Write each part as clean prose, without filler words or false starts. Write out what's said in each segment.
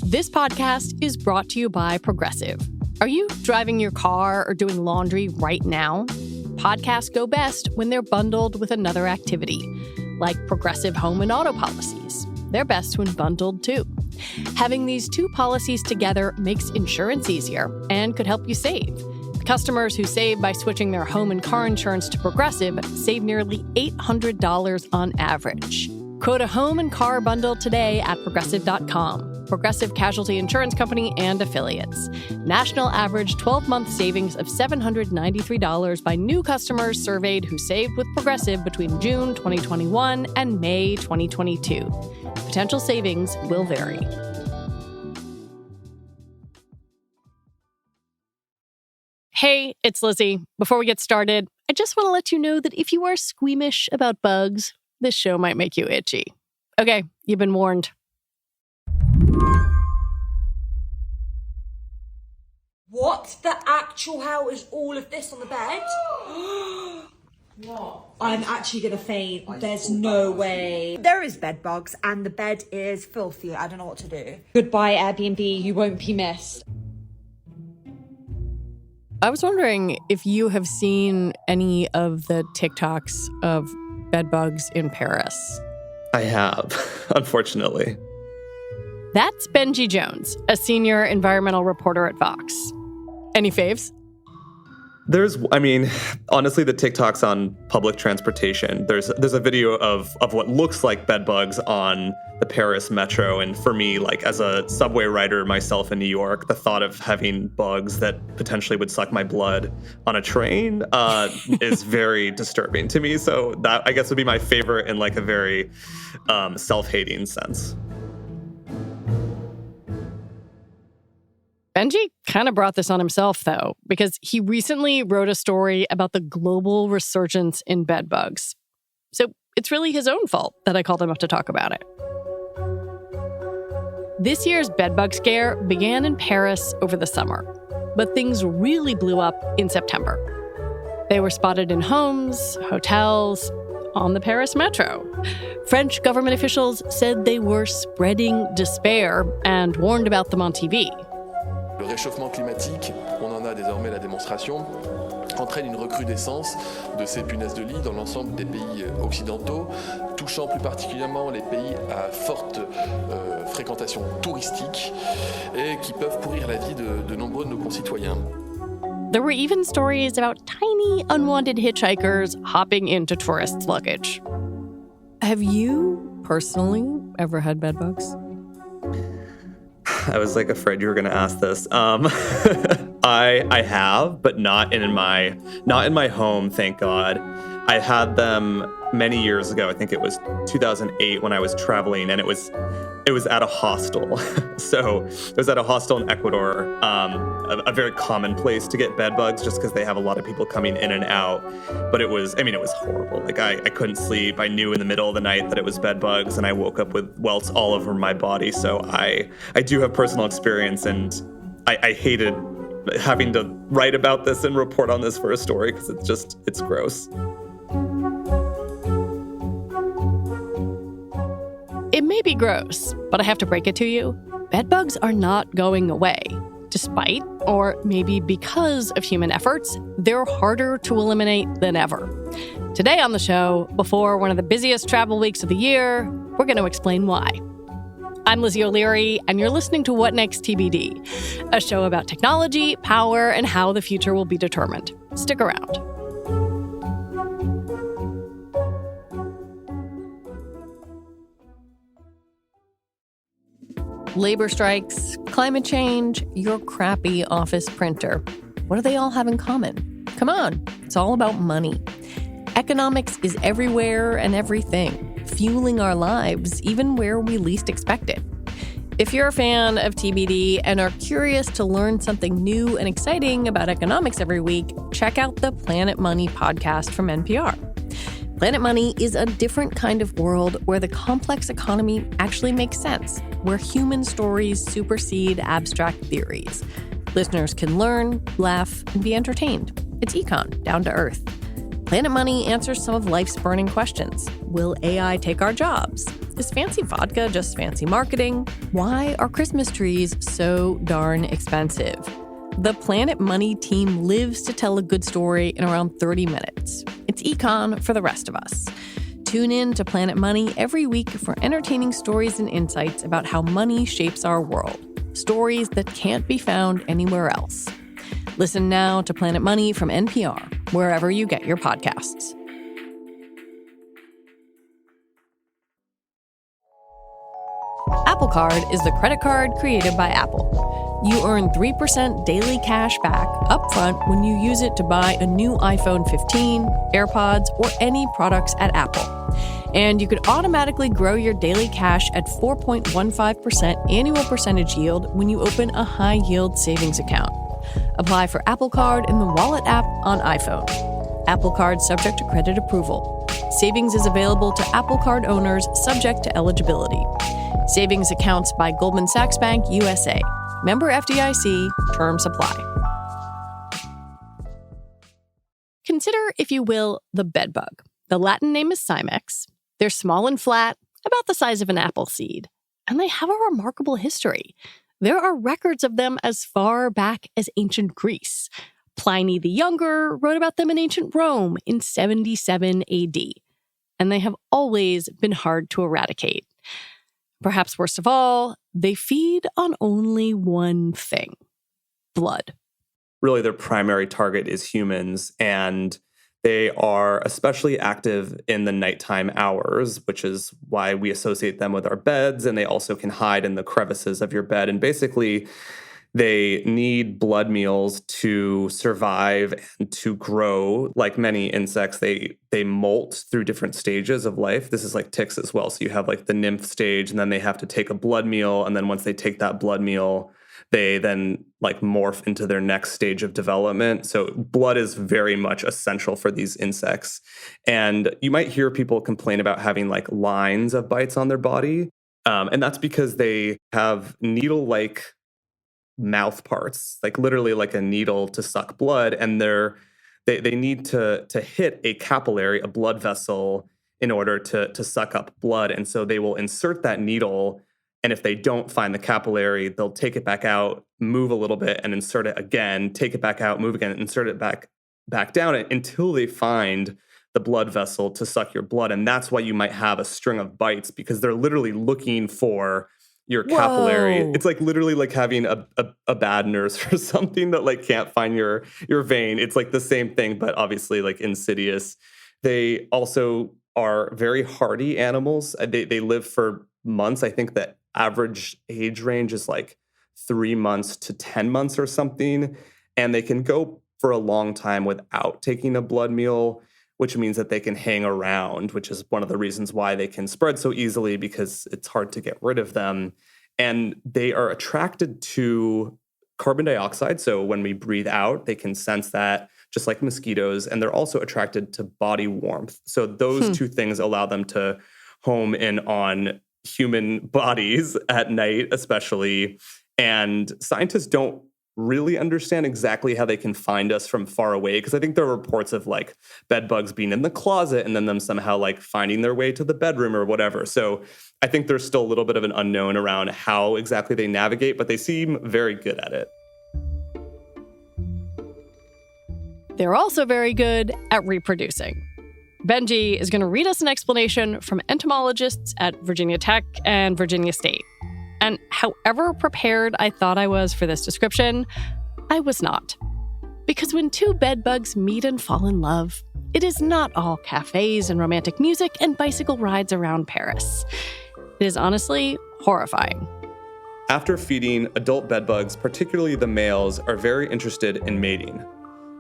This podcast is brought to you by Progressive. Are you driving your car or doing laundry right now? Podcasts go best when they're bundled with another activity, like Progressive home and auto policies. They're best when bundled, too. Having these two policies together makes insurance easier and could help you save. Customers who save by switching their home and car insurance to Progressive save nearly $800 on average. Quote a home and car bundle today at Progressive.com. Progressive Casualty Insurance Company and Affiliates. National average 12-month savings of $793 by new customers surveyed who saved with Progressive between June 2021 and May 2022. Potential savings will vary. Hey, it's Lizzie. Before we get started, I just want to let you know that if you are squeamish about bugs, this show might make you itchy. Okay, you've been warned. What the actual hell is all of this on the bed? What? I'm actually gonna faint. There's no way. There is bed bugs and the bed is filthy. I don't know what to do. Goodbye, Airbnb. You won't be missed. I was wondering if you have seen any of the TikToks of bedbugs in Paris. I have, unfortunately. That's Benji Jones, a senior environmental reporter at Vox. Any faves? Honestly, the TikToks on public transportation, there's a video of what looks like bedbugs on the Paris metro. And for me, like as a subway rider myself in New York, the thought of having bugs that potentially would suck my blood on a train is very disturbing to me. So that, I guess, would be my favorite in like a very self-hating sense. Benji kind of brought this on himself, though, because he recently wrote a story about the global resurgence in bedbugs. So it's really his own fault that I called him up to talk about it. This year's bedbug scare began in Paris over the summer, but things really blew up in September. They were spotted in homes, hotels, on the Paris metro. French government officials said they were spreading despair and warned about them on TV. Le réchauffement climatique, on en a désormais la démonstration, entraîne une recrudescence de ces punaises de lit dans l'ensemble des pays occidentaux, touchant plus particulièrement les pays à forte fréquentation touristique et qui peuvent pourrir la vie de nombreux de nos concitoyens. There were even stories about tiny, unwanted hitchhikers hopping into tourists' luggage. Have you personally ever had bedbugs? I was like afraid you were going to ask this. I have, but not in my home, thank God. I had them many years ago. I think it was 2008 when I was traveling, and it was at a hostel. So it was at a hostel in Ecuador, a very common place to get bed bugs just because they have a lot of people coming in and out. But it was horrible. Like I couldn't sleep. I knew in the middle of the night that it was bed bugs, and I woke up with welts all over my body. So I do have personal experience, and I hated having to write about this and report on this for a story because it's gross. It may be gross, but I have to break it to you. Bedbugs are not going away. Despite, or maybe because of human efforts, they're harder to eliminate than ever. Today on the show, before one of the busiest travel weeks of the year, we're going to explain why. I'm Lizzie O'Leary, and you're listening to What Next TBD, a show about technology, power, and how the future will be determined. Stick around. Labor strikes, climate change, your crappy office printer. What do they all have in common? Come on, it's all about money. Economics is everywhere and everything, fueling our lives, even where we least expect it. If you're a fan of TBD and are curious to learn something new and exciting about economics every week, check out the Planet Money podcast from NPR. Planet Money is a different kind of world where the complex economy actually makes sense, where human stories supersede abstract theories. Listeners can learn, laugh, and be entertained. It's econ, down to earth. Planet Money answers some of life's burning questions. Will AI take our jobs? is fancy vodka just fancy marketing? Why are Christmas trees so darn expensive? The Planet Money team lives to tell a good story in around 30 minutes. It's econ for the rest of us. Tune in to Planet Money every week for entertaining stories and insights about how money shapes our world. Stories that can't be found anywhere else. Listen now to Planet Money from NPR, wherever you get your podcasts. Apple Card is the credit card created by Apple. You earn 3% daily cash back upfront when you use it to buy a new iPhone 15, AirPods, or any products at Apple. And you could automatically grow your daily cash at 4.15% annual percentage yield when you open a high-yield savings account. Apply for Apple Card in the Wallet app on iPhone. Apple Card subject to credit approval. Savings is available to Apple Card owners subject to eligibility. Savings accounts by Goldman Sachs Bank USA. Member FDIC. Terms apply. Consider, if you will, the bedbug. The Latin name is Simex. They're small and flat, about the size of an apple seed. And they have a remarkable history. There are records of them as far back as ancient Greece. Pliny the Younger wrote about them in ancient Rome in 77 AD. And they have always been hard to eradicate. Perhaps worst of all, they feed on only one thing: blood. Really, their primary target is humans, and they are especially active in the nighttime hours, which is why we associate them with our beds, and they also can hide in the crevices of your bed. And basically, they need blood meals to survive and to grow. Like many insects, they molt through different stages of life. This is like ticks as well. So you have like the nymph stage, and then they have to take a blood meal. And then once they take that blood meal, they then like morph into their next stage of development. So blood is very much essential for these insects. And you might hear people complain about having like lines of bites on their body. And that's because they have needle-like mouth parts, like literally like a needle to suck blood, and they need to hit a capillary, a blood vessel, in order to suck up blood. And so they will insert that needle, and if they don't find the capillary, they'll take it back out, move a little bit, and insert it again, take it back out, move again, insert it back down until they find the blood vessel to suck your blood. And that's why you might have a string of bites, because they're literally looking for your capillary. Whoa. It's like literally like having a bad nurse or something that like can't find your vein. It's like the same thing, but obviously like insidious. They also are very hardy animals. They live for months. I think the average age range is like 3 months to 10 months or something. And they can go for a long time without taking a blood meal, which means that they can hang around, which is one of the reasons why they can spread so easily, because it's hard to get rid of them. And they are attracted to carbon dioxide. So when we breathe out, they can sense that, just like mosquitoes. And they're also attracted to body warmth. So those two things allow them to home in on human bodies at night, especially. And scientists don't really understand exactly how they can find us from far away, because I think there are reports of like bed bugs being in the closet and then them somehow like finding their way to the bedroom or whatever. So I think there's still a little bit of an unknown around how exactly they navigate, but they seem very good at it. They're also very good at reproducing. Benji is going to read us an explanation from entomologists at Virginia Tech and Virginia State. And however prepared I thought I was for this description, I was not. Because when two bedbugs meet and fall in love, it is not all cafes and romantic music and bicycle rides around Paris. It is honestly horrifying. After feeding, adult bedbugs, particularly the males, are very interested in mating.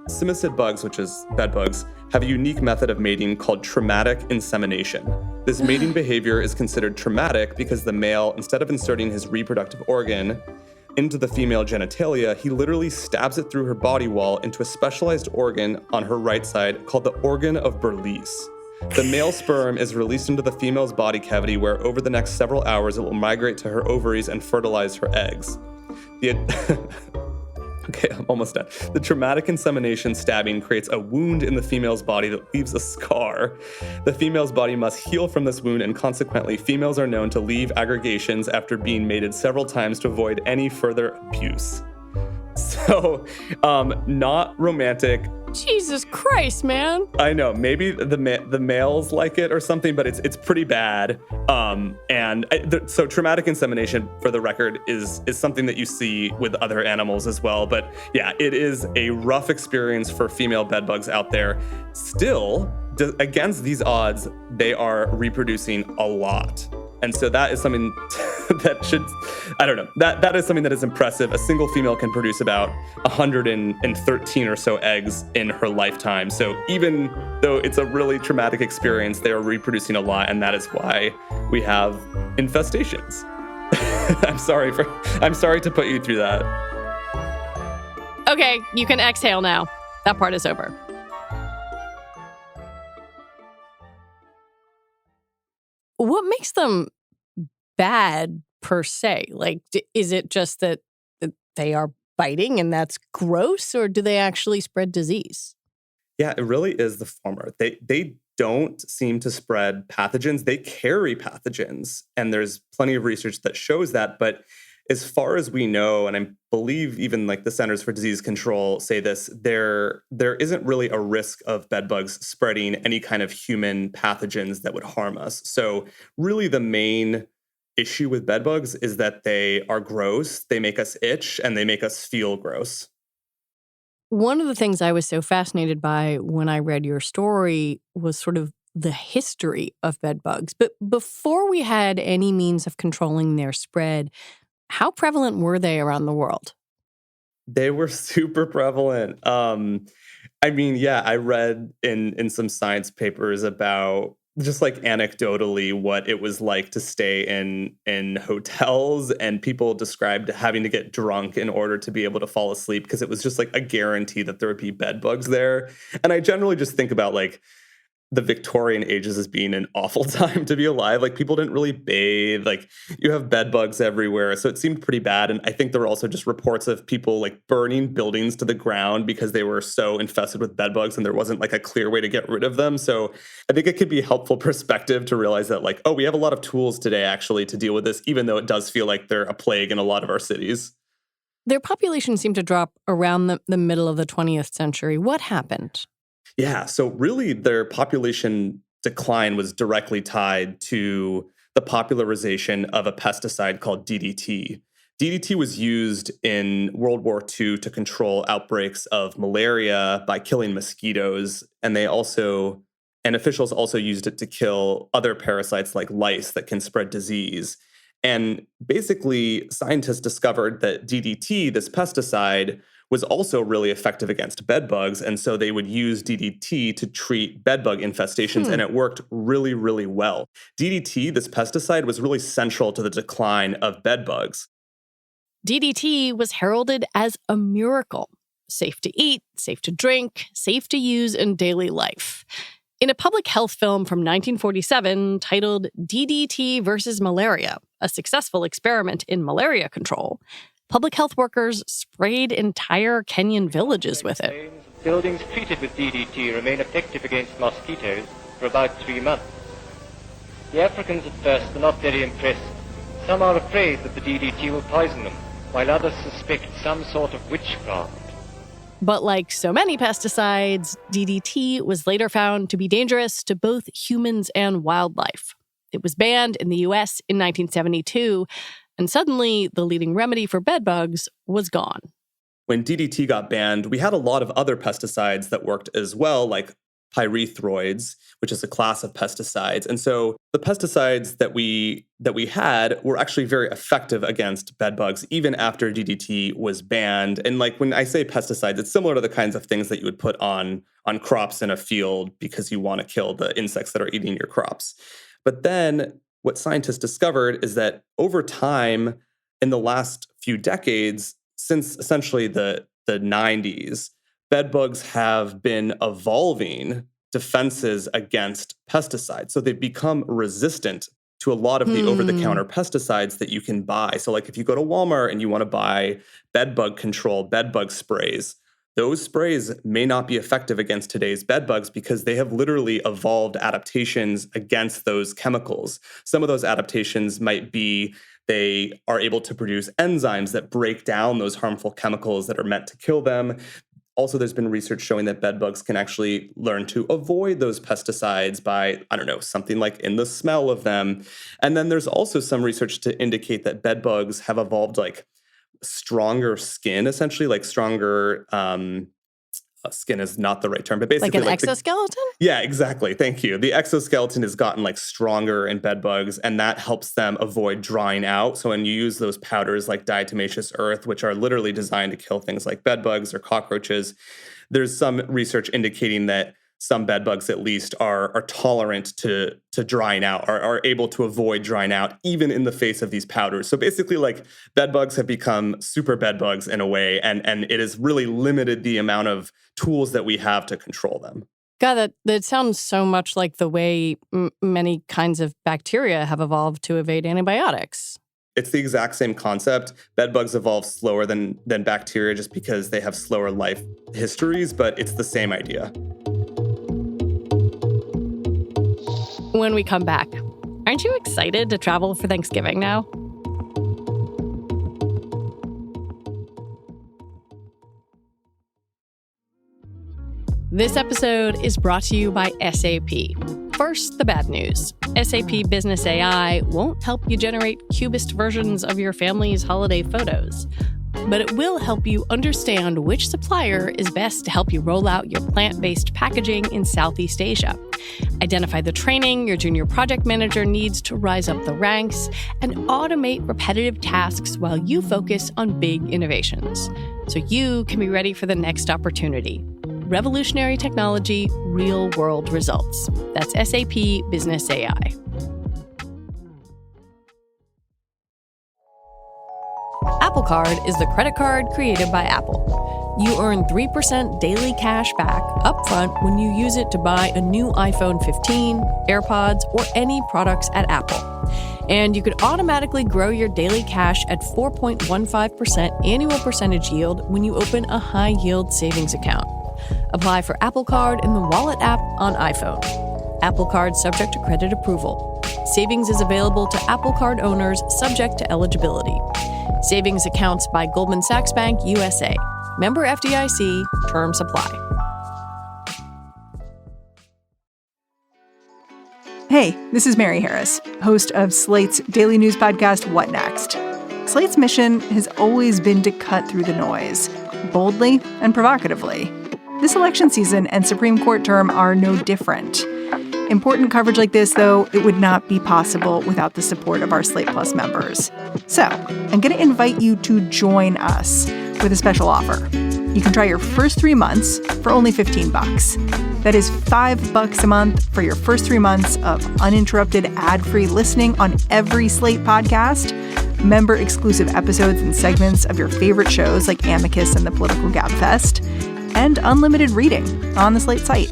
Simicid bugs, which is bedbugs, have a unique method of mating called traumatic insemination. This mating behavior is considered traumatic because the male, instead of inserting his reproductive organ into the female genitalia, he literally stabs it through her body wall into a specialized organ on her right side called the organ of Berliez. The male sperm is released into the female's body cavity, where over the next several hours it will migrate to her ovaries and fertilize her eggs. Okay, I'm almost done. The traumatic insemination stabbing creates a wound in the female's body that leaves a scar. The female's body must heal from this wound, and consequently, females are known to leave aggregations after being mated several times to avoid any further abuse. So, not romantic. Jesus Christ, man. I know, maybe the males like it or something, but it's pretty bad. So traumatic insemination, for the record, is something that you see with other animals as well. But yeah, it is a rough experience for female bedbugs out there. Still, against these odds, they are reproducing a lot. And so that is something that that is something that is impressive. A single female can produce about 113 or so eggs in her lifetime. So even though it's a really traumatic experience, they are reproducing a lot, and that is why we have infestations. I'm sorry to put you through that. Okay, you can exhale now. That part is over. What makes them bad per se? Like, is it just that they are biting and that's gross, or do they actually spread disease? Yeah, it really is the former. They don't seem to spread pathogens. They carry pathogens, and there's plenty of research that shows that. But as far as we know, and I believe even like the Centers for Disease Control say this, there isn't really a risk of bedbugs spreading any kind of human pathogens that would harm us. So really the main issue with bedbugs is that they are gross, they make us itch, and they make us feel gross. One of the things I was so fascinated by when I read your story was sort of the history of bedbugs. But before we had any means of controlling their spread, how prevalent were they around the world? They were super prevalent. I read in some science papers about just like anecdotally what it was like to stay in hotels, and people described having to get drunk in order to be able to fall asleep because it was just like a guarantee that there would be bed bugs there. And I generally just think about like the Victorian ages as being an awful time to be alive. Like people didn't really bathe, like you have bed bugs everywhere. So it seemed pretty bad. And I think there were also just reports of people like burning buildings to the ground because they were so infested with bed bugs and there wasn't like a clear way to get rid of them. So I think it could be helpful perspective to realize that like, oh, we have a lot of tools today actually to deal with this, even though it does feel like they're a plague in a lot of our cities. Their population seemed to drop around the middle of the 20th century. What happened? Yeah, so really their population decline was directly tied to the popularization of a pesticide called DDT. DDT was used in World War II to control outbreaks of malaria by killing mosquitoes, and officials also used it to kill other parasites like lice that can spread disease. And basically, scientists discovered that DDT, this pesticide, was also really effective against bed bugs. And so they would use DDT to treat bed bug infestations, and it worked really, really well. DDT, this pesticide, was really central to the decline of bed bugs. DDT was heralded as a miracle. Safe to eat, safe to drink, safe to use in daily life. In a public health film from 1947 titled DDT versus Malaria, a successful experiment in malaria control, public health workers sprayed entire Kenyan villages with it. Buildings treated with DDT remain effective against mosquitoes for about 3 months. The Africans at first are not very impressed. Some are afraid that the DDT will poison them, while others suspect some sort of witchcraft. But like so many pesticides, DDT was later found to be dangerous to both humans and wildlife. It was banned in the US in 1972, and suddenly the leading remedy for bedbugs was gone. When DDT got banned, we had a lot of other pesticides that worked as well, like pyrethroids, which is a class of pesticides. And so the pesticides that we had were actually very effective against bedbugs, even after DDT was banned. And like when I say pesticides, it's similar to the kinds of things that you would put on crops in a field because you want to kill the insects that are eating your crops. But then what scientists discovered is that over time, in the last few decades, since essentially the 90s, bedbugs have been evolving defenses against pesticides. So they've become resistant to a lot of the over-the-counter pesticides that you can buy. So like if you go to Walmart and you want to buy bedbug control, bedbug sprays, those sprays may not be effective against today's bedbugs because they have literally evolved adaptations against those chemicals. Some of those adaptations might be they are able to produce enzymes that break down those harmful chemicals that are meant to kill them. Also, there's been research showing that bedbugs can actually learn to avoid those pesticides by, something like in the smell of them. And then there's also some research to indicate that bedbugs have evolved like stronger skin, essentially, like stronger skin is not the right term, but basically like an exoskeleton? Yeah, exactly. Thank you. The exoskeleton has gotten like stronger in bedbugs, and that helps them avoid drying out. So when you use those powders like diatomaceous earth, which are literally designed to kill things like bedbugs or cockroaches, there's some research indicating that some bedbugs at least are tolerant to drying out, are able to avoid drying out even in the face of these powders. So basically like bedbugs have become super bedbugs in a way, and it has really limited the amount of tools that we have to control them. God, that sounds so much like the way many kinds of bacteria have evolved to evade antibiotics. It's the exact same concept. Bedbugs evolve slower than bacteria just because they have slower life histories, but it's the same idea. When we come back, aren't you excited to travel for Thanksgiving now? This episode is brought to you by SAP. First, the bad news. SAP Business AI won't help you generate cubist versions of your family's holiday photos, but it will help you understand which supplier is best to help you roll out your plant-based packaging in Southeast Asia. Identify the training your junior project manager needs to rise up the ranks, and automate repetitive tasks while you focus on big innovations, so you can be ready for the next opportunity. Revolutionary technology, real-world results. That's SAP Business AI. Apple Card is the credit card created by Apple. You earn 3% daily cash back upfront when you use it to buy a new iPhone 15, AirPods, or any products at Apple. And you could automatically grow your daily cash at 4.15% annual percentage yield when you open a high-yield savings account. Apply for Apple Card in the Wallet app on iPhone. Apple Card subject to credit approval. Savings is available to Apple Card owners subject to eligibility. Savings accounts by Goldman Sachs Bank USA. Member FDIC. Terms apply. Hey, this is Mary Harris, host of Slate's daily news podcast, What Next? Slate's mission has always been to cut through the noise, boldly and provocatively. This election season and Supreme Court term are no different. Important coverage like this, though, it would not be possible without the support of our Slate Plus members. So, I'm going to invite you to join us with a special offer. You can try your first 3 months for only $15. That is $5 a month for your first 3 months of uninterrupted ad-free listening on every Slate podcast, member-exclusive episodes and segments of your favorite shows like Amicus and the Political Gabfest, and unlimited reading on the Slate site.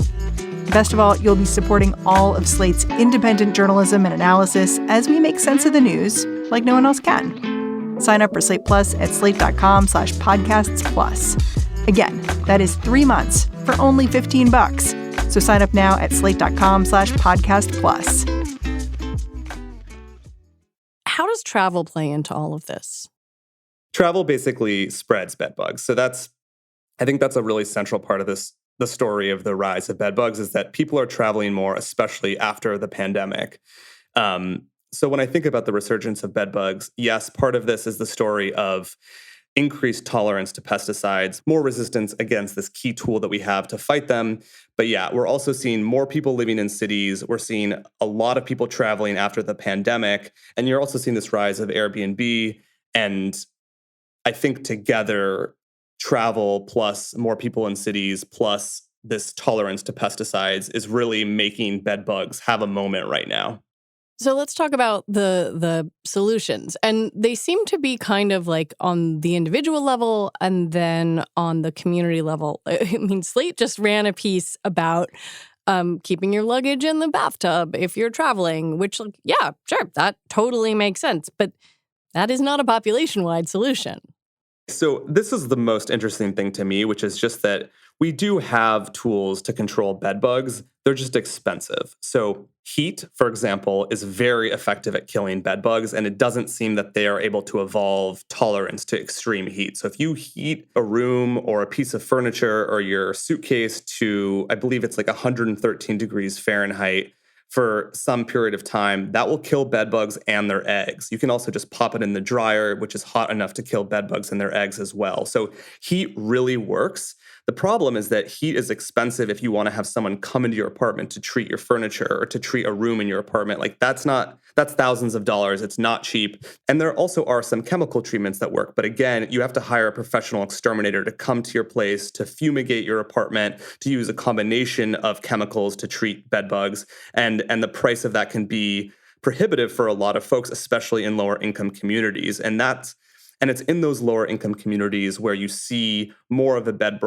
Best of all, you'll be supporting all of Slate's independent journalism and analysis as we make sense of the news like no one else can. Sign up for Slate Plus at slate.com/podcastsplus. Again, that is 3 months for only $15. So sign up now at slate.com/podcastplus. How does travel play into all of this? Travel basically spreads bedbugs. So I think that's a really central part of the story of the rise of bedbugs, is that people are traveling more, especially after the pandemic. So when I think about the resurgence of bedbugs, yes, part of this is the story of increased tolerance to pesticides, more resistance against this key tool that we have to fight them. But yeah, we're also seeing more people living in cities. We're seeing a lot of people traveling after the pandemic. And you're also seeing this rise of Airbnb. And I think together, travel plus more people in cities plus this tolerance to pesticides is really making bedbugs have a moment right now. So let's talk about the solutions. And they seem to be kind of like on the individual level and then on the community level. I mean, Slate just ran a piece about keeping your luggage in the bathtub if you're traveling, which, yeah, sure, that totally makes sense. But that is not a population-wide solution. So this is the most interesting thing to me, which is just that we do have tools to control bed bugs. They're just expensive. So heat, for example, is very effective at killing bed bugs, and it doesn't seem that they are able to evolve tolerance to extreme heat. So if you heat a room or a piece of furniture or your suitcase to, I believe it's like 113 degrees Fahrenheit, for some period of time, that will kill bed bugs and their eggs. You can also just pop it in the dryer, which is hot enough to kill bed bugs and their eggs as well. So heat really works. The problem is that heat is expensive if you want to have someone come into your apartment to treat your furniture or to treat a room in your apartment. Like that's thousands of dollars. It's not cheap. And there also are some chemical treatments that work. But again, you have to hire a professional exterminator to come to your place, to fumigate your apartment, to use a combination of chemicals to treat bed bugs. And the price of that can be prohibitive for a lot of folks, especially in lower income communities. And it's in those lower income communities where you see more of a bed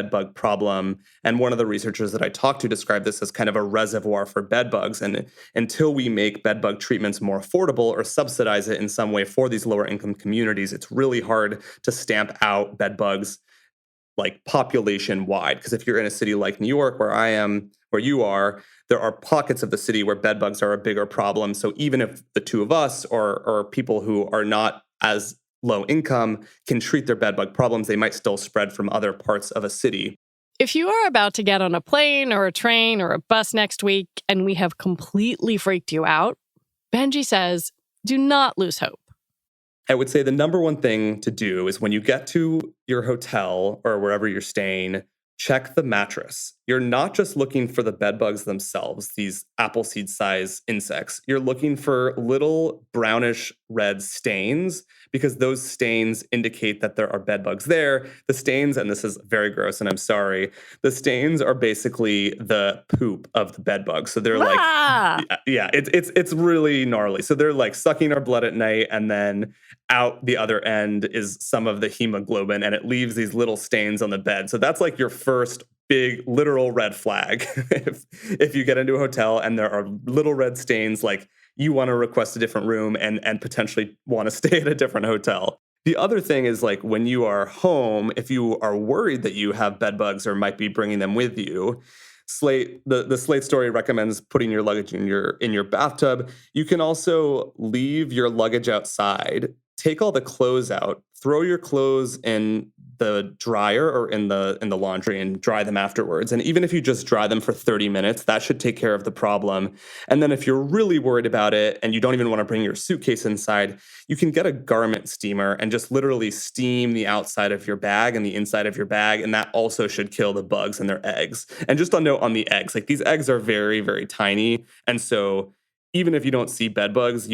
bug problem. And one of the researchers that I talked to described this as kind of a reservoir for bed bugs. And until we make bed bug treatments more affordable or subsidize it in some way for these lower income communities, it's really hard to stamp out bed bugs like population wide. Because if you're in a city like New York, where I am, where you are, there are pockets of the city where bed bugs are a bigger problem. So even if the two of us or people who are not as low income can treat their bed bug problems, they might still spread from other parts of a city. If you are about to get on a plane or a train or a bus next week and we have completely freaked you out, Benji says, do not lose hope. I would say the number one thing to do is when you get to your hotel or wherever you're staying, check the mattress. You're not just looking for the bed bugs themselves, these appleseed size insects. You're looking for little brownish red stains because those stains indicate that there are bed bugs there. The stains, and this is very gross and I'm sorry, the stains are basically the poop of the bed bug. So they're it's really gnarly. So they're like sucking our blood at night, and then out the other end is some of the hemoglobin, and it leaves these little stains on the bed. So that's like your first big literal red flag. if you get into a hotel and there are little red stains, like you want to request a different room and potentially want to stay at a different hotel. The other thing is, like, when you are home, if you are worried that you have bed bugs or might be bringing them with you, the Slate story recommends putting your luggage in your bathtub. You can also leave your luggage outside. Take all the clothes out. Throw your clothes in the dryer or in the laundry and dry them afterwards. And even if you just dry them for 30 minutes, that should take care of the problem. And then if you're really worried about it and you don't even want to bring your suitcase inside, you can get a garment steamer and just literally steam the outside of your bag and the inside of your bag. And that also should kill the bugs and their eggs. And just a note on the eggs, like these eggs are very, very tiny. And so even if you don't see bed bugs,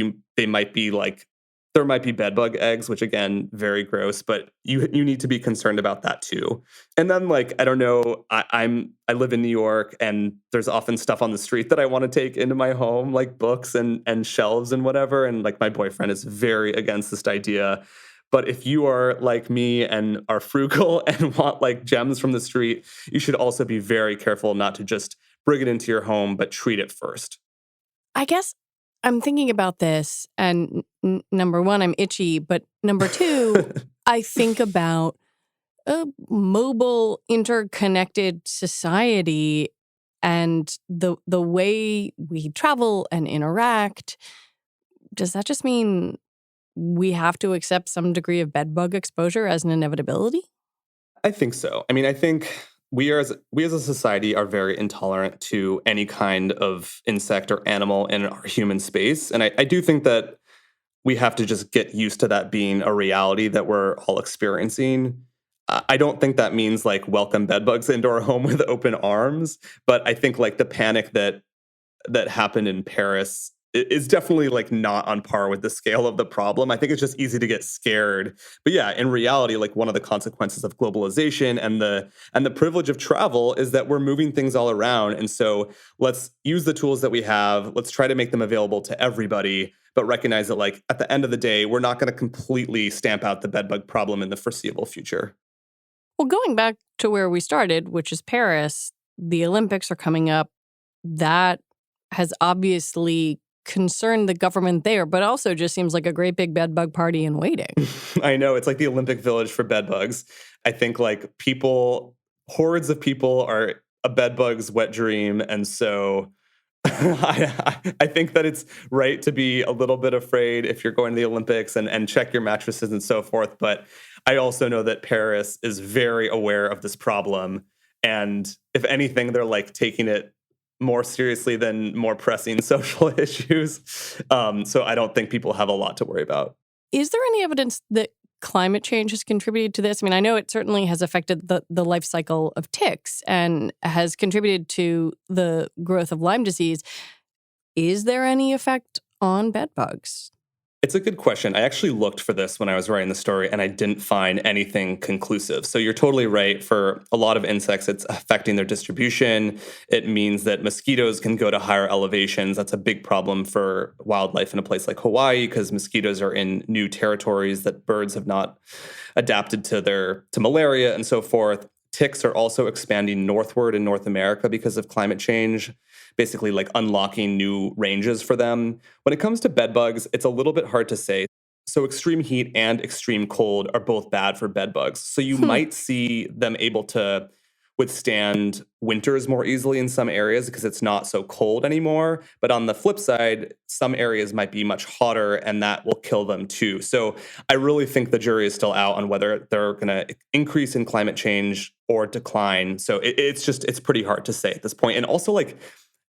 there might be bed bug eggs, which again, very gross, but you need to be concerned about that too. And then, like, I don't know, I live in New York, and there's often stuff on the street that I want to take into my home, like books and shelves and whatever. And like my boyfriend is very against this idea. But if you are like me and are frugal and want like gems from the street, you should also be very careful not to just bring it into your home, but treat it first. I guess I'm thinking about this, and number one, I'm itchy, but number two, I think about a mobile, interconnected society and the way we travel and interact. Does that just mean we have to accept some degree of bedbug exposure as an inevitability? I think so. I mean, I think we as a society are very intolerant to any kind of insect or animal in our human space. And I do think that we have to just get used to that being a reality that we're all experiencing. I don't think that means like welcome bedbugs into our home with open arms. But I think like the panic that happened in Paris is definitely like not on par with the scale of the problem. I think it's just easy to get scared. But yeah, in reality, like one of the consequences of globalization and the privilege of travel is that we're moving things all around. And so let's use the tools that we have. Let's try to make them available to everybody, but recognize that like at the end of the day, we're not going to completely stamp out the bedbug problem in the foreseeable future. Well, going back to where we started, which is Paris, the Olympics are coming up. That has obviously concerned the government there, but also just seems like a great big bedbug party in waiting. I know. It's like the Olympic Village for bedbugs. I think like hordes of people are a bedbug's wet dream. And so I think that it's right to be a little bit afraid if you're going to the Olympics and check your mattresses and so forth. But I also know that Paris is very aware of this problem. And if anything, they're like taking it more seriously than more pressing social issues. So I don't think people have a lot to worry about. Is there any evidence that climate change has contributed to this? I mean, I know it certainly has affected the life cycle of ticks and has contributed to the growth of Lyme disease. Is there any effect on bedbugs? It's a good question. I actually looked for this when I was writing the story, and I didn't find anything conclusive. So you're totally right. For a lot of insects, it's affecting their distribution. It means that mosquitoes can go to higher elevations. That's a big problem for wildlife in a place like Hawaii because mosquitoes are in new territories that birds have not adapted to malaria and so forth. Ticks are also expanding northward in North America because of climate change, basically like unlocking new ranges for them. When it comes to bedbugs, it's a little bit hard to say. So extreme heat and extreme cold are both bad for bedbugs. So you might see them able to withstand winters more easily in some areas because it's not so cold anymore. But on the flip side, some areas might be much hotter and that will kill them too. So I really think the jury is still out on whether they're going to increase in climate change or decline. So it's pretty hard to say at this point. And also like,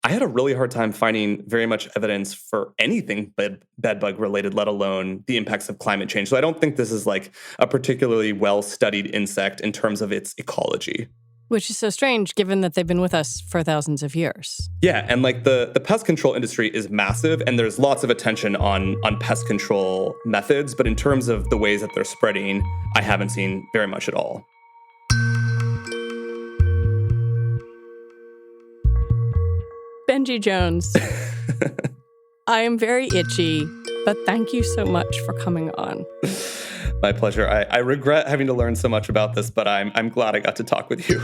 I had a really hard time finding very much evidence for anything bedbug related, let alone the impacts of climate change. So I don't think this is like a particularly well-studied insect in terms of its ecology. Which is so strange, given that they've been with us for thousands of years. Yeah, and like the pest control industry is massive, and there's lots of attention on pest control methods. But in terms of the ways that they're spreading, I haven't seen very much at all. Benji Jones, I am very itchy, but thank you so much for coming on. My pleasure. I regret having to learn so much about this, but I'm glad I got to talk with you.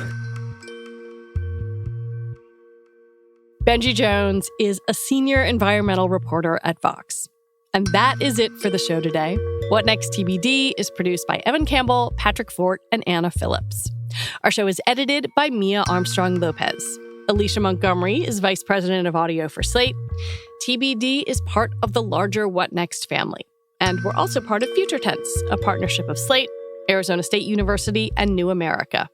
Benji Jones is a senior environmental reporter at Vox. And that is it for the show today. What Next TBD is produced by Evan Campbell, Patrick Fort, and Anna Phillips. Our show is edited by Mia Armstrong-Lopez. Alicia Montgomery is vice president of audio for Slate. TBD is part of the larger What Next family. And we're also part of Future Tense, a partnership of Slate, Arizona State University, and New America.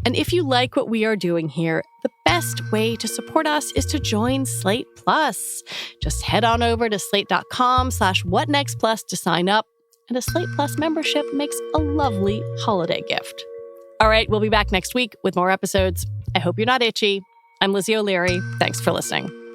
And if you like what we are doing here, the best way to support us is to join Slate Plus. Just head on over to slate.com/whatnextplus to sign up. And a Slate Plus membership makes a lovely holiday gift. All right, we'll be back next week with more episodes. I hope you're not itchy. I'm Lizzie O'Leary. Thanks for listening.